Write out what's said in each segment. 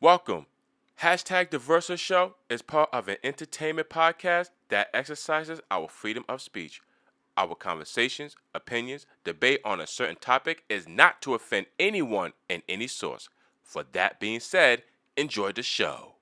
Welcome. Hashtag the Versa Show is part of an entertainment podcast that exercises our freedom of speech. Our conversations, opinions, debate on a certain topic is not to offend anyone in any source. For that being said, enjoy the show.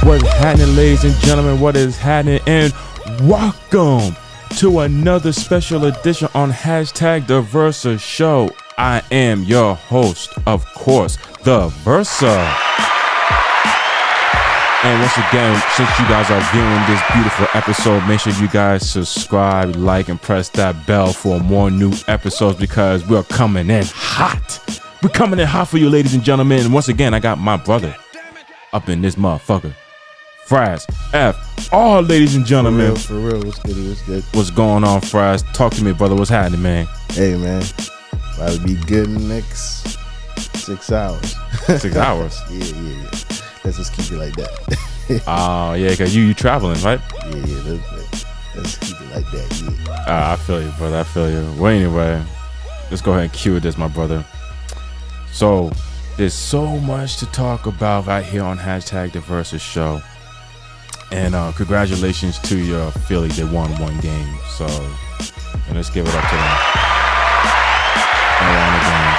What's happening, ladies and gentlemen? What is happening? And welcome to another special edition on Hashtag the Versa Show. I am your host, of course, the Versa. And once again, since you guys are viewing this beautiful episode, make sure you guys subscribe, like, and press that bell for more new episodes because we're coming in hot. We're coming in hot for you, ladies and gentlemen. And once again, I got my brother up in this motherfucker. Fraz, F, all ladies and gentlemen. For real, what's good, what's good? What's going on, Fraz? Talk to me, brother. What's happening, man? Hey, man. About to be good in the next 6 hours. 6 hours? Yeah. Let's just keep it like that. Oh, yeah, because you traveling, right? Yeah, let's keep it like that, yeah. I feel you, brother. I feel you. Well, anyway, let's go ahead and cue this, my brother. So, there's so much to talk about right here on Hashtag the Versus Show. And congratulations to your Philly. They won one game. So, and let's give it up to them. They won the game.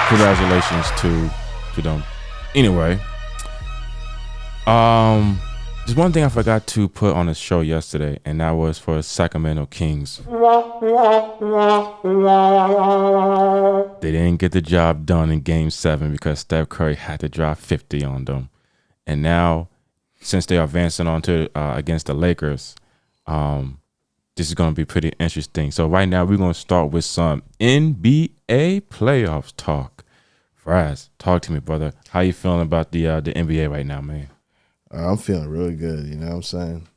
Congratulations to them. Anyway, there's one thing I forgot to put on the show yesterday, and that was for Sacramento Kings. They didn't get the job done in Game 7 because Steph Curry had to drop 50 on them. And now, since they are advancing on to against the Lakers, this is going to be pretty interesting. So right now, we're going to start with some NBA playoffs talk. Fraz, talk to me, brother. How you feeling about the NBA right now, man? I'm feeling really good, you know what I'm saying?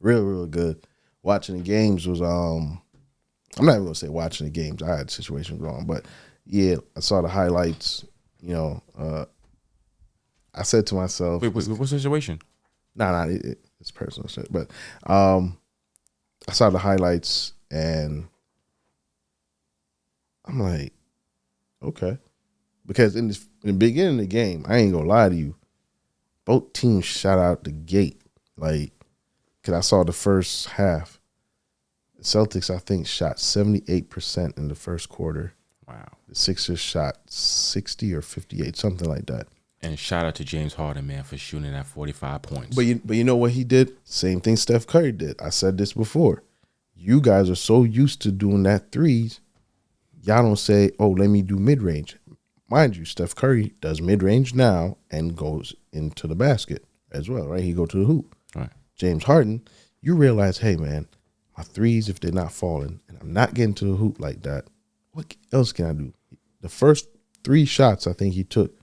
Real good. Watching the games was, I'm not even going to say watching the games. I had situations wrong, but yeah, I saw the highlights, I said to myself, Wait, what's the situation? It's personal shit. But I saw the highlights and I'm like, okay. Because in the beginning of the game, I ain't gonna lie to you, both teams shot out the gate. Like, because I saw the first half. The Celtics, I think, shot 78% in the first quarter. Wow. The Sixers shot 60 or 58, something like that. And shout out to James Harden, man, for shooting at 45 points. But you know what he did? Same thing Steph Curry did. I said this before. You guys are so used to doing that threes, y'all don't say, oh, let me do mid-range. Mind you, Steph Curry does mid-range now and goes into the basket as well, right? He go to the hoop. Right. James Harden, you realize, hey, man, my threes, if they're not falling, and I'm not getting to the hoop like that, what else can I do? The first 3 shots I think he took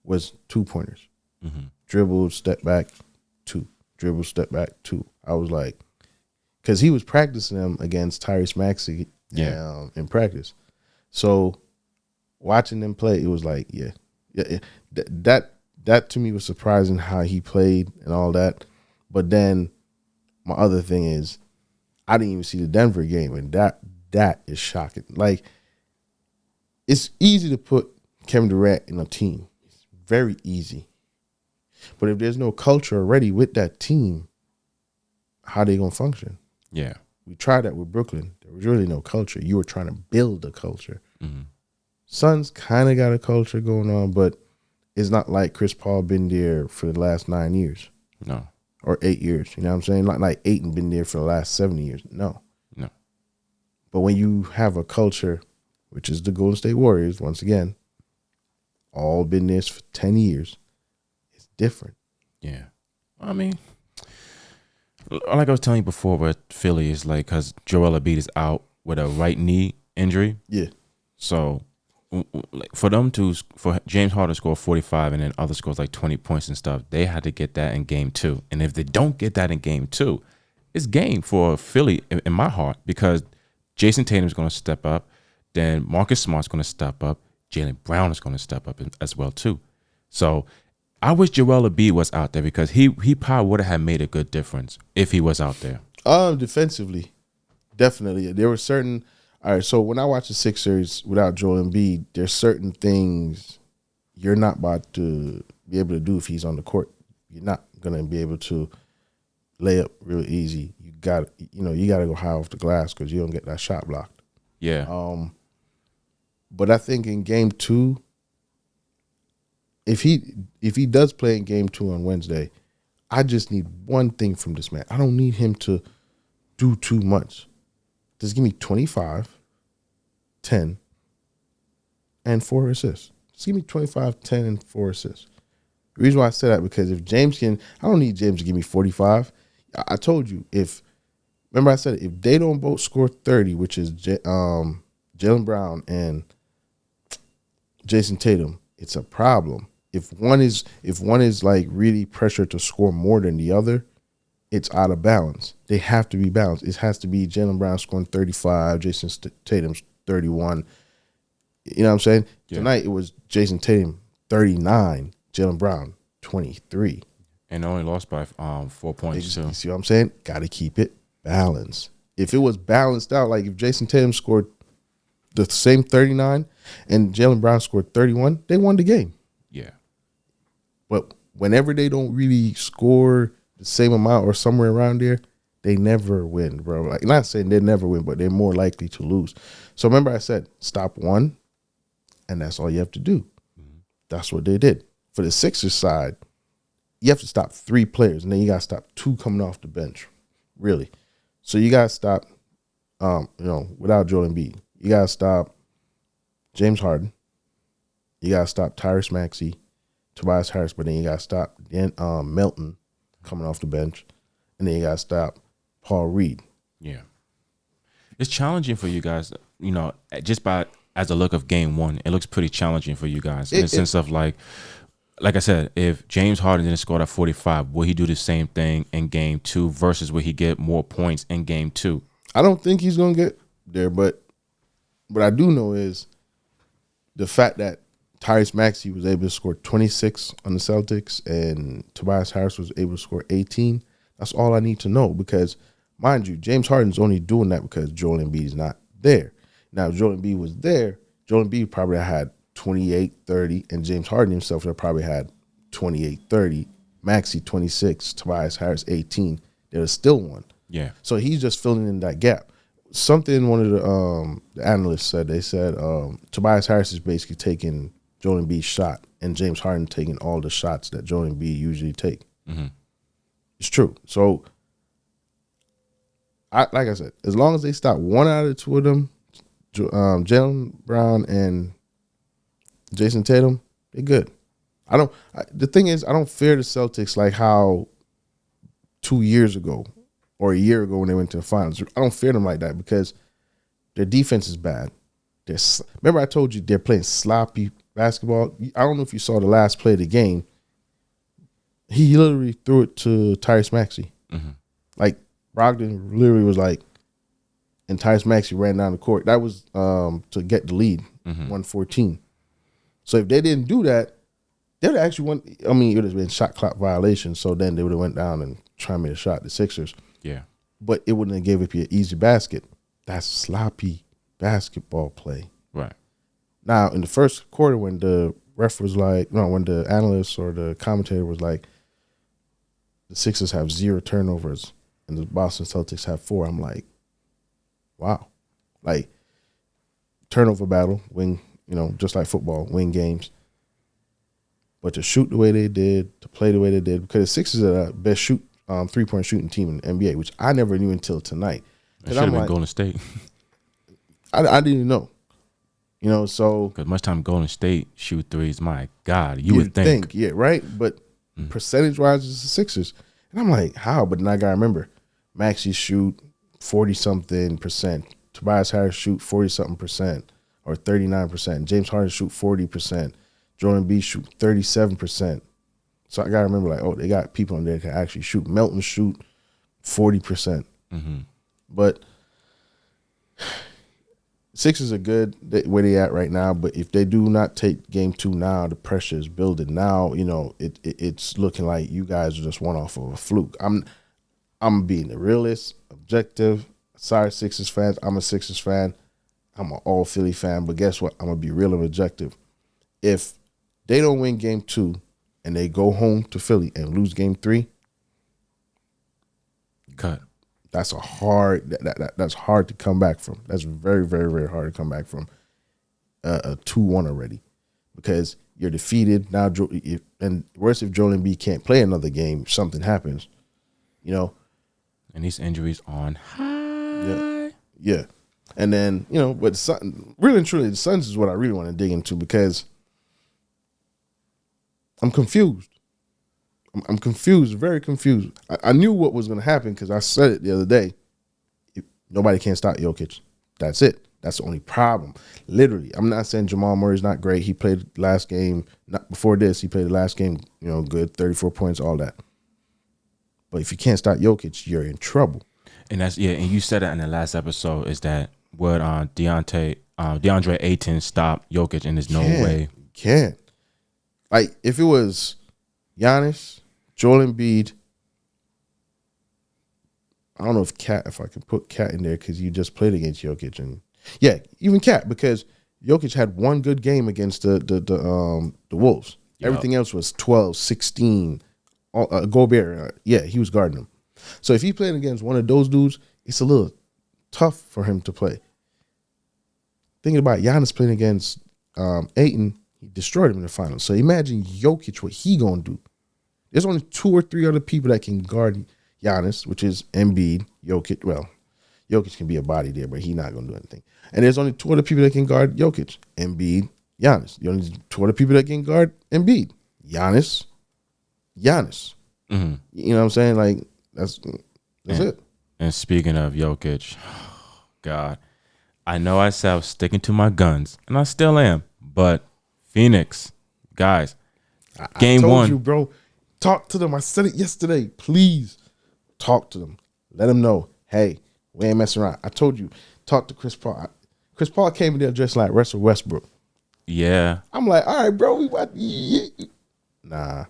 was 2-pointers. Mm-hmm. Dribble, step back, 2. Dribble, step back, 2. I was like, because he was practicing them against Tyrese Maxey in practice. So watching them play, it was like, that to me was surprising how he played and all that. But then my other thing is, I didn't even see the Denver game, and that is shocking. Like, it's easy to put Kevin Durant in a team. Very easy. But if there's no culture already with that team, how they going to function? Yeah. We tried that with Brooklyn. There was really no culture. You were trying to build a culture. Mm-hmm. Suns kind of got a culture going on, but it's not like Chris Paul been there for the last 9 years. No. Or 8 years. You know what I'm saying? Not like Ayton been there for the last 7 years. No. But when you have a culture, which is the Golden State Warriors, once again, all been there for 10 years. It's different. Yeah. I mean, like I was telling you before with Philly, is like because Joel Embiid is out with a right knee injury. Yeah. So like for James Harden to score 45 and then other scores like 20 points and stuff, they had to get that in game 2. And if they don't get that in game 2, it's game for Philly in my heart because Jason Tatum's going to step up, then Marcus Smart's going to step up, Jaylen Brown is going to step up as well too. So I wish Joel Embiid was out there because he probably would have made a good difference if he was out there. Defensively, definitely. There were certain. All right, so when I watch the Sixers without Joel Embiid, there's certain things you're not about to be able to do if he's on the court. You're not gonna be able to lay up real easy. You got to go high off the glass because you don't get that shot blocked. Yeah. But I think in Game 2, if he does play in Game 2 on Wednesday, I just need one thing from this man. I don't need him to do too much. Just give me 25, 10, and 4 assists. Just give me 25, 10, and 4 assists. The reason why I say that because if James I don't need James to give me 45. I told you, remember I said if they don't both score 30, which is Jaylen Brown and Jason Tatum, it's a problem. If one is like really pressured to score more than the other, it's out of balance. They have to be balanced. It has to be Jaylen Brown scoring 35, Jason Tatum's 31. You know what I'm saying? Yeah. Tonight it was Jason Tatum 39, Jaylen Brown 23. And only lost by 4 points too. You see what I'm saying? Got to keep it balanced. If it was balanced out, like if Jason Tatum scored the same 39 and Jaylen Brown scored 31, they won the game. Yeah. But whenever they don't really score the same amount or somewhere around there, they never win, bro. Like, not saying they never win, but they're more likely to lose. So remember I said stop one, and that's all you have to do. Mm-hmm. That's what they did. For the Sixers side, you have to stop 3 players, and then you got to stop 2 coming off the bench, really. So you got to stop, without Joel Embiid. You got to stop James Harden. You got to stop Tyrese Maxey, Tobias Harris, but then you got to stop Melton coming off the bench, and then you got to stop Paul Reed. Yeah. It's challenging for you guys, just as a look of Game 1, it looks pretty challenging for you guys in the sense of like I said, if James Harden didn't score at 45, will he do the same thing in Game 2 versus will he get more points in Game 2? I don't think he's going to get there, but what I do know is the fact that Tyrese Maxey was able to score 26 on the Celtics and Tobias Harris was able to score 18. That's all I need to know because, mind you, James Harden's only doing that because Joel Embiid is not there. Now, if Joel Embiid was there, Joel Embiid probably had 28, 30, and James Harden himself probably had 28, 30, Maxey 26, Tobias Harris 18. There was still one. Yeah. So he's just filling in that gap. Something one of the analysts said, they said Tobias Harris is basically taking Joel Embiid's shot and James Harden taking all the shots that Joel Embiid usually take. Mm-hmm. It's true. So, like I said, as long as they stop one out of the 2 of them, Jaylen Brown and Jason Tatum, they're good. The thing is, I don't fear the Celtics like how 2 years ago or a year ago when they went to the finals. I don't fear them like that because their defense is bad. Remember I told you they're playing sloppy basketball? I don't know if you saw the last play of the game. He literally threw it to Tyrese Maxey. Mm-hmm. Like, Brogdon literally was like, and Tyrese Maxey ran down the court. That was to get the lead, 114. So if they didn't do that, they would have actually won. I mean, it would have been shot clock violation. So then they would have went down and tried to make a shot, the Sixers. Yeah. But it wouldn't have gave up you an easy basket. That's sloppy basketball play. Right. Now, in the first quarter when the ref was like, when the analyst or the commentator was like, the Sixers have 0 turnovers and the Boston Celtics have 4, I'm like, wow. Like, turnover battle, win, just like football, win games. But to shoot the way they did, to play the way they did, because the Sixers are the best 3-point shooting team in the NBA, which I never knew until tonight. It should have been Golden State. I didn't know. So. Because much time Golden State shoot threes, my God, you would think. Yeah, right? But percentage-wise, it's the Sixers. And I'm like, how? But then I got to remember, Maxey shoot 40-something%. Tobias Harris shoot 40-something% or 39%. James Harden shoot 40%. Joel Embiid shoot 37%. So I got to remember, like, they got people in there that can actually shoot. Melton shoot 40%. But Sixers are good where they at right now. But if they do not take game 2 now, the pressure is building. Now, it's looking like you guys are just one off of a fluke. I'm being a realist, objective. Sorry, Sixers fans. I'm a Sixers fan. I'm an all Philly fan. But guess what? I'm going to be real and objective. If they don't win game 2 and they go home to Philly and lose game 3, cut. That's that's hard to come back from. That's very, very, very hard to come back from a 2-1 already, because you're defeated now. And worse, if Joel Embiid can't play another game, something happens, And these injuries on high. Yeah. And then but really and truly, the Suns is what I really want to dig into, because I'm confused. I'm confused, very confused. I knew what was going to happen because I said it the other day. Nobody can stop Jokic. That's it. That's the only problem. Literally, I'm not saying Jamal Murray's not great. He played last game. Not before this, he played the last game. Good, 34 points, all that. But if you can't stop Jokic, you're in trouble. And and you said that in the last episode, is that would DeAndre Ayton stop Jokic, and there's no way. You can't. Like, if it was Giannis, Joel Embiid, I don't know if I can put Cat in there because you just played against Jokic, and even Cat, because Jokic had one good game against the Wolves. Yep. Everything else was 12, 16. Gobert, he was guarding him. So if he played against one of those dudes, it's a little tough for him to play. Thinking about Giannis playing against Ayton, he destroyed him in the finals. So imagine Jokic, what he gonna do. There's only 2 or 3 other people that can guard Giannis, which is Embiid, Jokic. Well, Jokic can be a body there, but he's not going to do anything. And there's only 2 other people that can guard Jokic, Embiid, Giannis. The only 2 other people that can guard Embiid, Giannis. Mm-hmm. You know what I'm saying? Like, that's it. And speaking of Jokic, God, I know I said I was sticking to my guns, and I still am. But Phoenix, guys, game 1. I told you, bro. Talk to them. I said it yesterday. Please talk to them. Let them know, hey, we ain't messing around. I told you, talk to Chris Paul. Chris Paul came in there dressed like Russell Westbrook. Yeah. I'm like, all right, bro. Nah.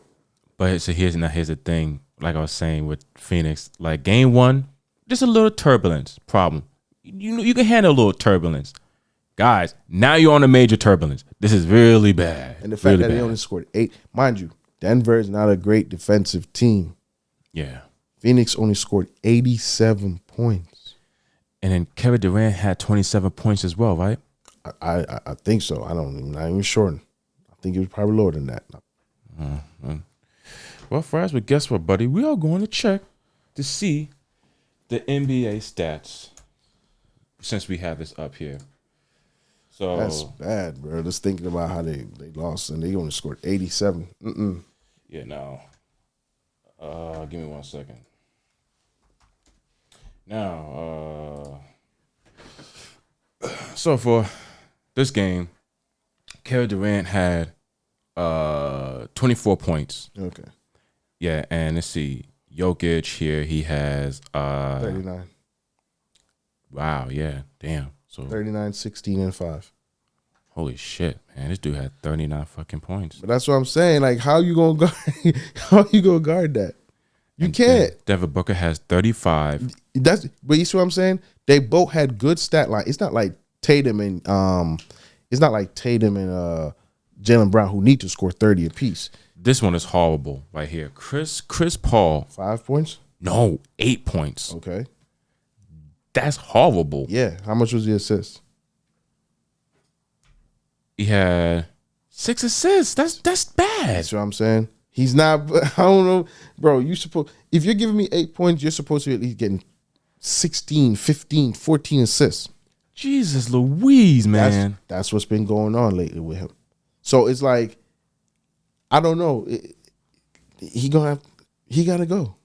But so here's the thing. Like I was saying with Phoenix, like game 1, just a little turbulence problem. You can handle a little turbulence. Guys, now you're on a major turbulence. This is really bad. And the fact that they only scored 8, mind you, Denver is not a great defensive team. Yeah. Phoenix only scored 87 points. And then Kevin Durant had 27 points as well, right? I think so. I'm not even sure. I think it was probably lower than that. Well, Fries, but guess what, buddy? We are going to check to see the NBA stats since we have this up here. So that's bad, bro. Just thinking about how they lost and they only scored 87. Yeah, no. Give me 1 second. Now, so for this game, Kevin Durant had 24 points. Okay. Yeah, and let's see. Jokic here, he has 39. Wow, yeah. Damn. So 39, 16, and 5. Holy shit, man. This dude had 39 fucking points. But that's what I'm saying. Like, how you gonna guard that? You can't. Devin Booker has 35. But you see what I'm saying? They both had good stat line. It's not like Tatum and Jaylen Brown who need to score 30 apiece. This one is horrible right here. Chris Paul. 5 points? No, 8 points. Okay. That's horrible. Yeah. How much was the assist? He had 6 assists. That's bad. That's what I'm saying. He's not. I don't know, bro. If you're giving me 8 points, you're supposed to be at least getting 16, 15, 14 assists. Jesus Louise, man. That's what's been going on lately with him. So it's like, I don't know. He got to go.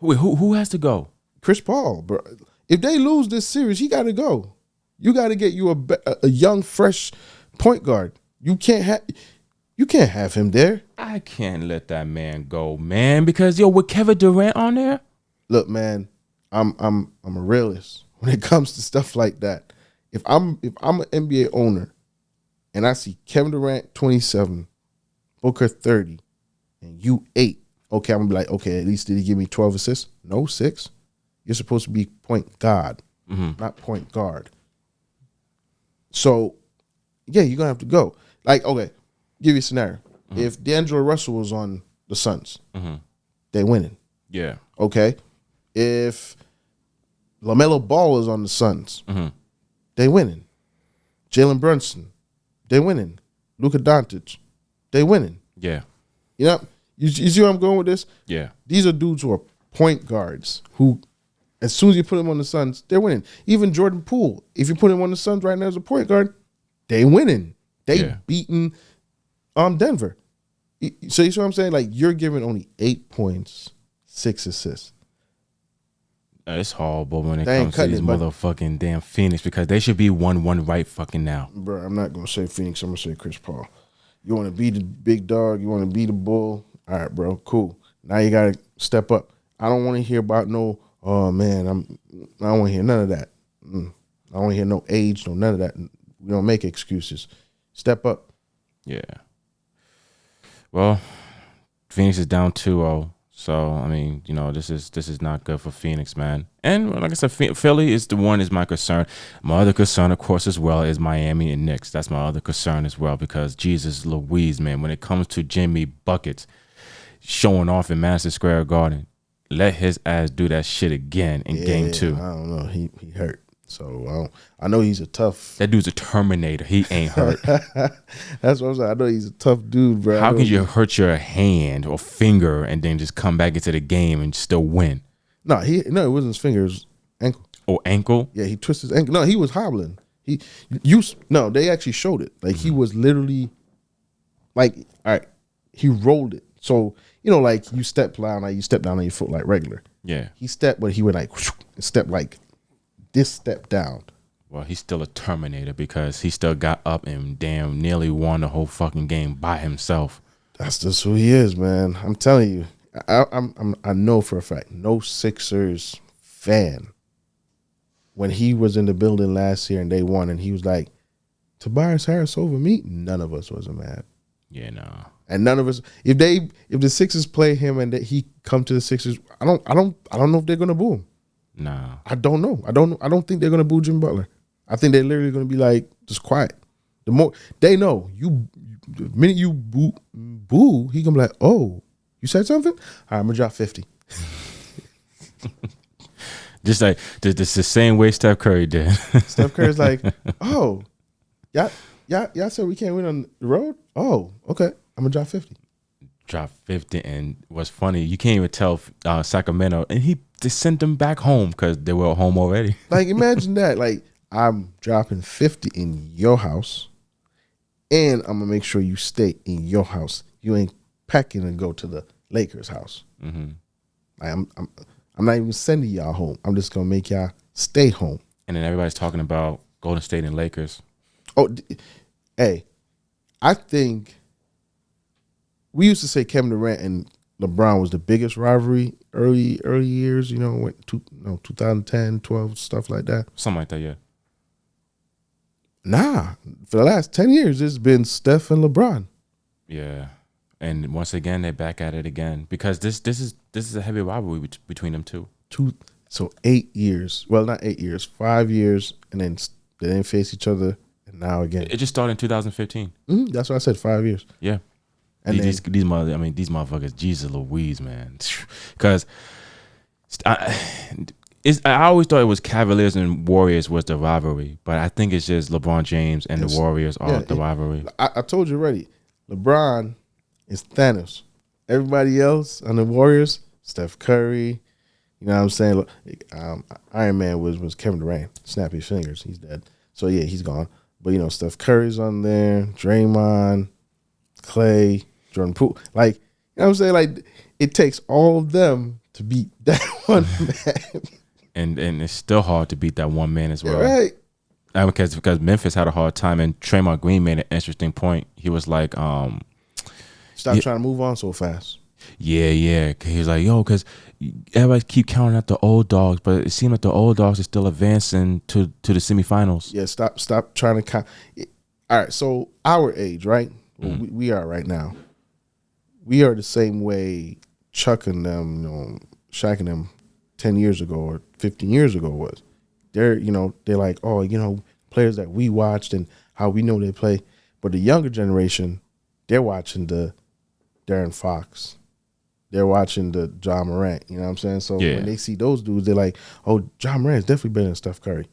Wait, who has to go? Chris Paul, bro. If they lose this series, he got to go. You got to get you a young, fresh point guard. You can't have him there. I can't let that man go, man, because with Kevin Durant on there. Look, man, I'm a realist when it comes to stuff like that. If I'm an NBA owner and I see Kevin Durant 27, Booker 30, and you 8, okay, I'm gonna be like, okay, at least did he give me 12 assists? No, 6. You're supposed to be point guard, not point guard. So, yeah, you're gonna have to go. Like, okay, give you a scenario. If D'Angelo Russell was on the Suns, they winning. Yeah. Okay. If LaMelo Ball is on the Suns, they winning. Jalen Brunson, they winning. Luka Doncic, they winning. Yeah. You know, you see where I'm going with this? Yeah. These are dudes who are point guards who, as soon as you put them on the Suns, they're winning. Even Jordan Poole, if you put him on the Suns right now as a point guard, they winning. They beating Denver. So you see what I'm saying? Like, you're giving only 8 points, 6 assists. It's horrible when it They ain't comes to cutting these it, but- motherfucking damn Phoenix because they should be 1-1 right fucking now. Bro, I'm not going to say Phoenix. I'm going to say Chris Paul. You want to be the big dog. You want to be the bull. All right, bro, cool. Now you got to step up. I don't want to hear about no, oh, man, I don't want to hear none of that. I don't want to hear no age, no none of that. We don't make excuses. Step up. Yeah. Well, Phoenix is down 2-0. So, I mean, you know, this is not good for Phoenix, man. And like I said, Philly is my concern. My other concern, of course, as well, is Miami and Knicks. That's my other concern as well because, Jesus Louise, man, when it comes to Jimmy Buckets showing off in Madison Square Garden, let his ass do that shit again in Game 2. I don't know. He hurt. So I know he's a tough. That dude's a Terminator. He ain't hurt. That's what I'm saying. I know he's a tough dude, bro. How can you hurt your hand or finger and then just come back into the game and still win? No, it wasn't his finger. It was ankle. Oh, ankle? Yeah, he twisted his ankle. No, he was hobbling. They actually showed it. Like he was literally, like, all right, he rolled it. So like you step down on your foot like regular. Yeah. He stepped, but he would like step like this step down. Well, he's still a Terminator because he still got up and damn nearly won the whole fucking game by himself. That's just who he is, man. I'm telling you. I know for a fact, no Sixers fan, when he was in the building last year and they won and he was like, Tobias Harris over me, none of us wasn't mad. Yeah, no. And none of us, if the Sixers play him and he come to the Sixers, I don't know if they're gonna boo him. Nah. I don't know. I don't think they're gonna boo Jim Butler. I think they're literally gonna be like, just quiet. The more they know, the minute you boo, he gonna be like, oh, you said something? All right, I'm gonna drop 50. Just like this the same way Steph Curry did. Steph Curry's like, oh, y'all said we can't win on the road? Oh, okay. I'm gonna drop 50. Drop 50, and what's funny, you can't even tell Sacramento, and he just sent them back home because they were home already. Like, imagine that. Like, I'm dropping 50 in your house, and I'm gonna make sure you stay in your house. You ain't packing and go to the Lakers' house. Mm-hmm. Like, I'm not even sending y'all home. I'm just gonna make y'all stay home. And then everybody's talking about Golden State and Lakers. Oh, hey, I think we used to say Kevin Durant and LeBron was the biggest rivalry early years. 2010, 12, stuff like that. Something like that, yeah. Nah, for the last 10 years, it's been Steph and LeBron. Yeah, and once again, they're back at it again because this is a heavy rivalry between them two. So 8 years. Well, not 8 years, 5 years, and then they didn't face each other, and now again. It just started in 2015. That's what I said, 5 years. Yeah. And these motherfuckers, Jesus Louise, man. Because I always thought it was Cavaliers and Warriors was the rivalry, but I think it's just LeBron James and the Warriors are the rivalry. I told you already. LeBron is Thanos. Everybody else on the Warriors, Steph Curry. You know what I'm saying? Iron Man was Kevin Durant. Snap his fingers. He's dead. So, yeah, he's gone. But, Steph Curry's on there. Draymond, Clay, Jordan Poole. Like, you know what I'm saying? Like, it takes all of them to beat that one man. And it's still hard to beat that one man as well. Right. Because Memphis had a hard time, and Draymond Green made an interesting point. He was like, Stop trying to move on so fast. Yeah. He was like, yo, because everybody keep counting out the old dogs, but it seems like the old dogs are still advancing to the semifinals. Yeah, stop trying to count. All right, so our age, right? Well, we are right now. We are the same way Chuck and them, Shaq and them 10 years ago or 15 years ago was. They're like, oh, players that we watched and how we know they play. But the younger generation, they're watching the Darren Fox. They're watching the John Morant. You know what I'm saying? So when they see those dudes, they're like, oh, John Morant's definitely better than Steph Curry.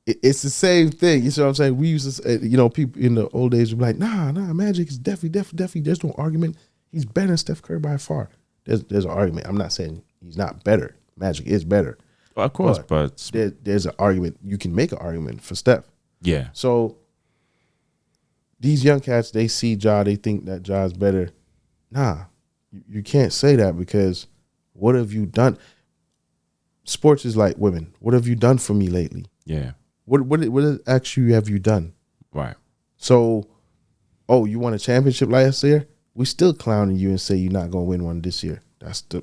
It's the same thing. You see what I'm saying? We used to say, people in the old days would be like, nah, Magic is definitely. There's no argument. He's better than Steph Curry by far. There's an argument. I'm not saying he's not better. Magic is better. Well, of course, but there's an argument. You can make an argument for Steph. Yeah. So these young cats, they see Ja, they think that Ja's better. Nah, you can't say that because what have you done? Sports is like women. What have you done for me lately? Yeah. What actually have you done? Right. So, oh, you won a championship last year? We still clowning you and say you're not gonna win one this year. That's the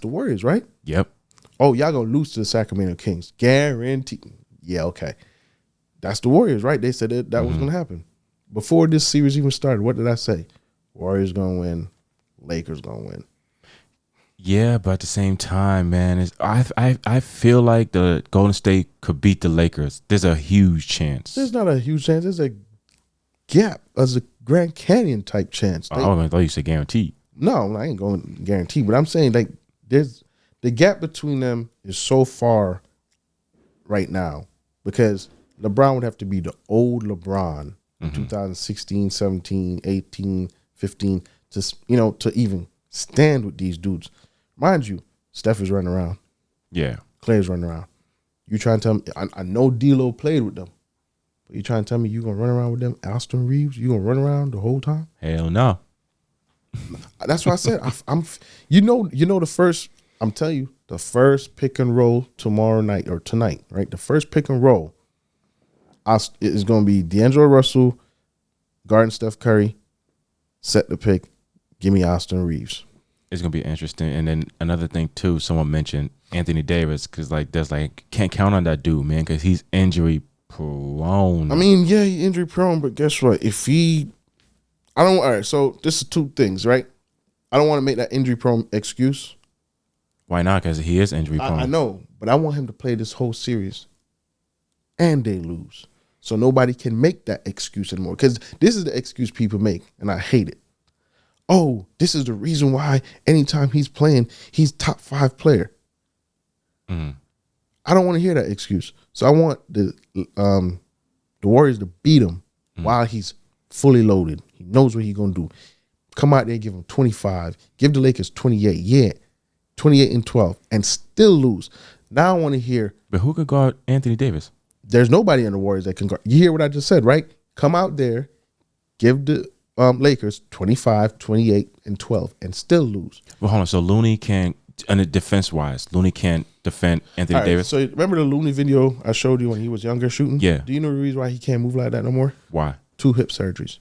Warriors, right? Yep. Oh, y'all gonna lose to the Sacramento Kings. Guaranteed. Yeah, okay. That's the Warriors, right? They said that was gonna happen. Before this series even started, what did I say? Warriors gonna win, Lakers gonna win. Yeah, but at the same time, man, I feel like the Golden State could beat the Lakers. There's a huge chance. There's not a huge chance. There's a gap. There's a Grand Canyon type chance. I thought you said guaranteed. No, I ain't going guaranteed. But I'm saying like there's the gap between them is so far right now because LeBron would have to be the old LeBron in 2016, 17, 18, 15 to even stand with these dudes. Mind you, Steph is running around. Yeah. Clay's running around. You trying to tell me, I know D'Lo played with them, but you trying to tell me you going to run around with them, Austin Reeves? You going to run around the whole time? Hell no. That's what I said. The first, I'm telling you, the first pick and roll tomorrow night or tonight, right? The first pick and roll is going to be D'Angelo Russell, guarding Steph Curry, set the pick, give me Austin Reeves. It's gonna be interesting. And then another thing too, someone mentioned Anthony Davis because can't count on that dude, man, because he's injury prone. I mean, yeah, he's injury prone, but guess what? All right. So this is two things, right? I don't want to make that injury prone excuse. Why not? Because he is injury prone. I know, but I want him to play this whole series, and they lose, so nobody can make that excuse anymore. Because this is the excuse people make, and I hate it. Oh, this is the reason why anytime he's playing, he's top 5 player. I don't want to hear that excuse. So I want the Warriors to beat him while he's fully loaded. He knows what he's going to do. Come out there and give him 25. Give the Lakers 28. Yeah, 28 and 12 and still lose. Now I want to hear. But who could guard Anthony Davis? There's nobody in the Warriors that can guard. You hear what I just said, right? Come out there, give the Lakers 25, 28, and 12 and still lose. Well, hold on. So Looney can't, and defense-wise, Looney can't defend Anthony Davis? So remember the Looney video I showed you when he was younger shooting? Yeah. Do you know the reason why he can't move like that no more? Why? 2 hip surgeries.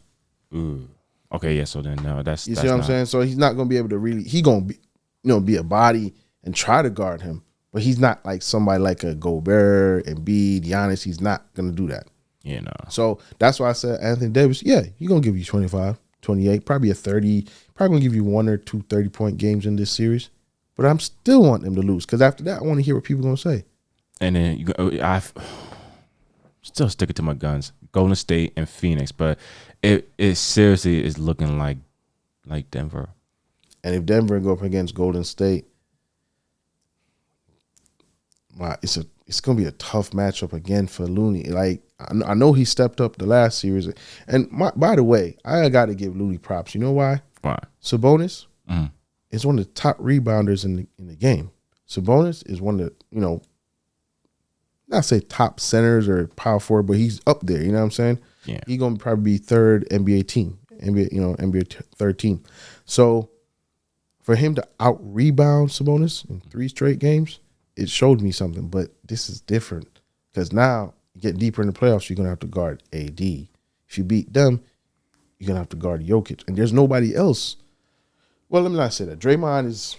Ooh. Okay, yeah, so then no, that's You see what I'm saying? So he's not going to be able to really, he going to be, be a body and try to guard him, but he's not like somebody like a Gobert, Embiid, Giannis. He's not going to do that. Yeah, no. So that's why I said Anthony Davis, yeah, he's going to give you 25, 28, probably a 30, probably going to give you 1 or 2 30-point games in this series. But I'm still wanting him to lose because after that, I want to hear what people are going to say. And then I still sticking to my guns, Golden State and Phoenix, but it seriously is looking like Denver. And if Denver go up against Golden State, it's going to be a tough matchup again for Looney. Like, I know he stepped up the last series. And by the way, I got to give Looney props. You know why? Why? Sabonis is one of the top rebounders in the game. Sabonis is one of the, not say top centers or power forward, but he's up there. You know what I'm saying? Yeah. He's going to probably be third NBA team, NBA third team. So for him to out-rebound Sabonis in 3 straight games, it showed me something. But this is different because now you get deeper in the playoffs, you're going to have to guard AD. If you beat them, you're going to have to guard Jokic. And there's nobody else. Well, let me not say that. Draymond is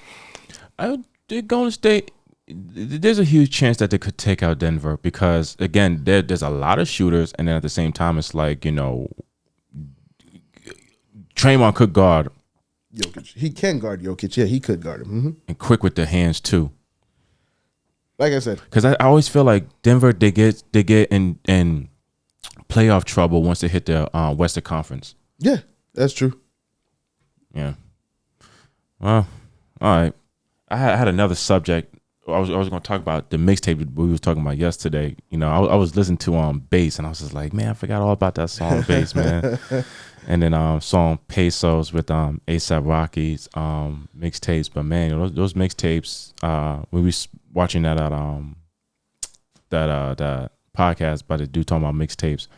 Golden State. There's a huge chance that they could take out Denver because again, there's a lot of shooters, and then at the same time, it's like Draymond could guard Jokic. He can guard Jokic. Yeah, he could guard him. Mm-hmm. and quick with their hands too. Like I said, Because I always feel like Denver they get in playoff trouble once they hit the Western Conference. yeah, that's true. Yeah. Well, all right. I had another subject. I was going to talk about the mixtape we was talking about yesterday. I was listening to Bass, and I was just like, man, I forgot all about that song Bass, man. And then song Pesos with A$AP Rocky's mixtapes. But man, those mixtapes, when we was watching that podcast by the dude talking about mixtapes,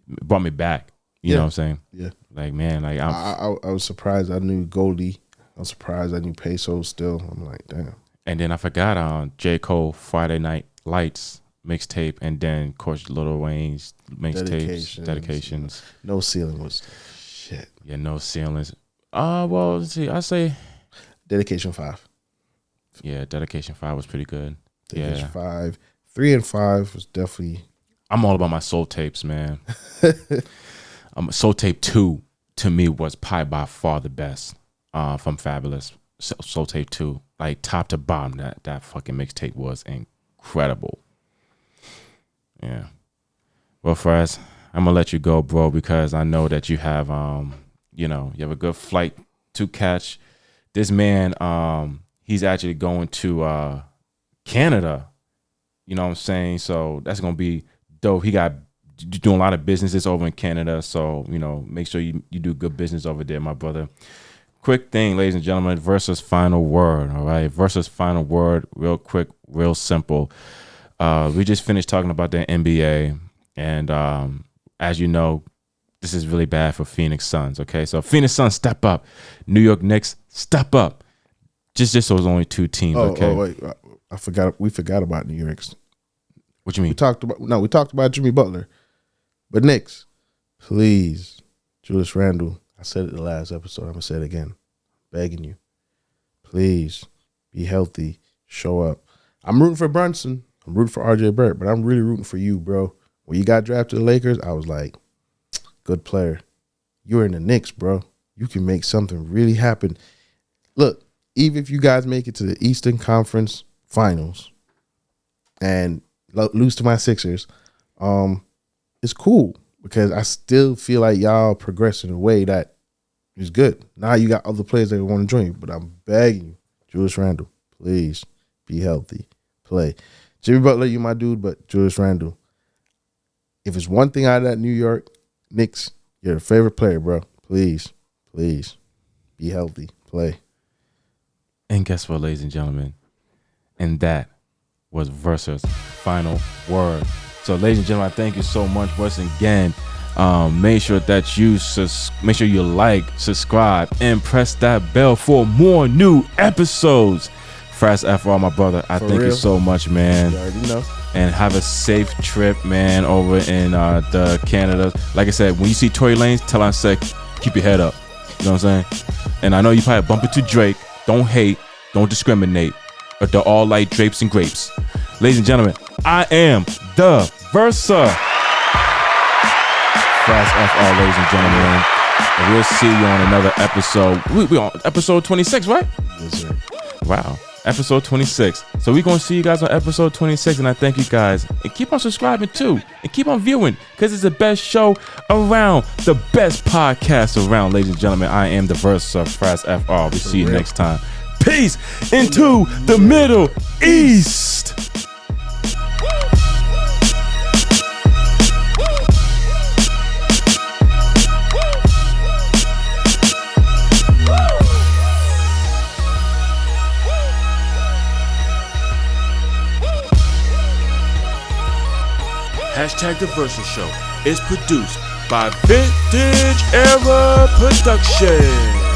it brought me back. You know what I'm saying? Yeah. Like, man, like I was surprised I knew Goldie. I was surprised I knew Pesos still. I'm like, damn. And then I forgot J. Cole Friday Night Lights mixtape, and then of course Lil Wayne's mixtapes, dedications. No Ceiling was shit. Yeah, No Ceilings. Well, let's see. I say Dedication 5. Yeah, Dedication 5 was pretty good. Dedication 5. 3 and 5 was definitely. I'm all about my soul tapes, man. Soul Tape 2 to me was probably by far the best from Fabulous. Soul Tape 2, like top to bottom, that fucking mixtape was incredible. Yeah. Well, Fraz, I'm gonna let you go, bro, because I know that you have you have a good flight to catch. This man, he's actually going to Canada. You know what I'm saying? So that's gonna be dope. He got doing a lot of businesses over in Canada, so make sure you do good business over there, my brother. Quick thing, ladies and gentlemen, versus final word. All right, versus final word, real quick, real simple. We just finished talking about the NBA, and as you know, this is really bad for Phoenix Suns. Okay, so Phoenix Suns step up, New York Knicks step up. Just those only two teams. Okay. Oh wait, I forgot. We forgot about New York. What you mean? We talked about Jimmy Butler, but Knicks, please, Julius Randle. I said it the last episode. I'm gonna say it again. Begging you, please be healthy. Show up. I'm rooting for Brunson. I'm rooting for RJ Barrett, but I'm really rooting for you, bro. When you got drafted to the Lakers, I was like, good player. You're in the Knicks, bro. You can make something really happen. Look, even if you guys make it to the Eastern Conference Finals and lose to my Sixers, it's cool because I still feel like y'all progress in a way that is good. Now you got other players that want to join you, but I'm begging you, Julius Randle, please be healthy, play. Jimmy Butler, you my dude, but Julius Randle, if it's one thing out of that New York Knicks, you're a favorite player, bro. Please be healthy, play. And guess what, ladies and gentlemen? And that was Versus Final Word. So, ladies and gentlemen, thank you so much once again. Make sure that you like, subscribe, and press that bell for more new episodes. Fraz FR, my brother, I thank you so much, man. You already know. And have a safe trip, man, over in the Canada. Like I said, when you see Tory Lanez, tell him I said, keep your head up. You know what I'm saying? And I know you probably bump into Drake. Don't hate. Don't discriminate. But they're all like drapes and grapes. Ladies and gentlemen, I am the Versa. Fraz FR, ladies and gentlemen. And we'll see you on another episode. We on episode 26, right? Yes, sir. Wow. Episode 26. So we're going to see you guys on episode 26. And I thank you guys. And keep on subscribing too. And keep on viewing. Because it's the best show around. The best podcast around. Ladies and gentlemen, I am the Versa, Fraz FR. We'll see you next time. Peace into the Middle East. Hashtag The Versus Show is produced by Vintage Era Production.